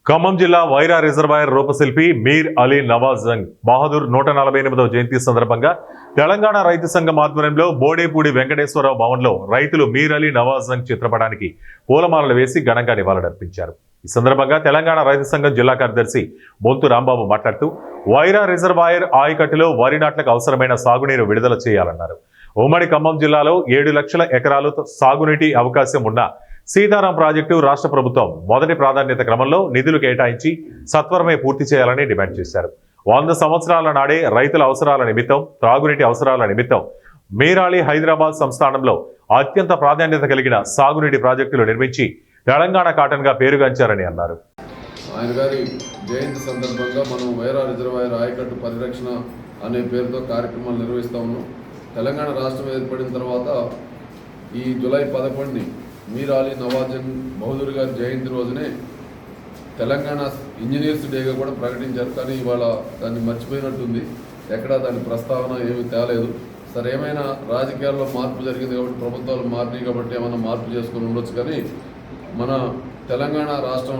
ఖమ్మం జిల్లా వైరా రిజర్వాయర్ రూపశిల్పి మీర్ అలీ నవాజ్ జంగ్ బహదూర్ 148వ జయంతి సందర్భంగా తెలంగాణ రైతు సంఘం ఆధ్వర్యంలో బోడేపూడి వెంకటేశ్వరరావు భవన్లో రైతులు మీర్ అలీ నవాజ్ జంగ్ చిత్రపటానికి పూలమాలలు వేసి ఘనంగా నివాళులర్పించారు. ఈ సందర్భంగా తెలంగాణ రైతు సంఘం జిల్లా కార్యదర్శి బొంతు రాంబాబు మాట్లాడుతూ వైరా రిజర్వాయర్ ఆయకట్టులో వరి నాట్లకు అవసరమైన సాగునీరు విడుదల చేయాలన్నారు. ఉమ్మడి ఖమ్మం జిల్లాలో 7 లక్షల ఎకరాలు సాగునీటి అవకాశం ఉన్న సీతారాం ప్రాజెక్టు రాష్ట్ర ప్రభుత్వం మొదటి ప్రాధాన్యత క్రమంలో నిధులు కేటాయించి సత్వరమే పూర్తి చేయాలని డిమాండ్ చేశారు. 100 సంవత్సరాల నాడే రైతుల అవసరాల నిమిత్తం త్రాగునీటి అవసరాల నిమిత్తం మీరాలి హైదరాబాద్ సంస్థానంలో అత్యంత ప్రాధాన్యత కలిగిన సాగునీటి ప్రాజెక్టులు నిర్మించి తెలంగాణ కాటన్ గా పేరుగాంచారని అన్నారు. ఆయన గారి జయంతి సందర్భంగా మనం వైరా రిజర్వాయర్ ఆయకట్టు పరిరక్షణ అనే పేరుతో కార్యక్రమాలు నిర్వహిస్తూ ఉన్నాం. తెలంగాణ రాష్ట్రం ఏర్పడిన తర్వాత ఈ జూలై 11ని మీర్ అలీ నవాజ్ జంగ్ బహదూర్ గారి జయంతి రోజునే తెలంగాణ ఇంజనీర్స్ డేగా కూడా ప్రకటించారు. కానీ ఇవాళ దాన్ని మర్చిపోయినట్టుంది, ఎక్కడా దాని ప్రస్తావన ఏమీ తేలేదు. సరే, ఏమైనా రాజకీయాల్లో మార్పు జరిగింది కాబట్టి, ప్రభుత్వాలు మారినాయి కాబట్టి ఏమైనా మార్పు చేసుకుని ఉండొచ్చు. కానీ మన తెలంగాణ రాష్ట్రం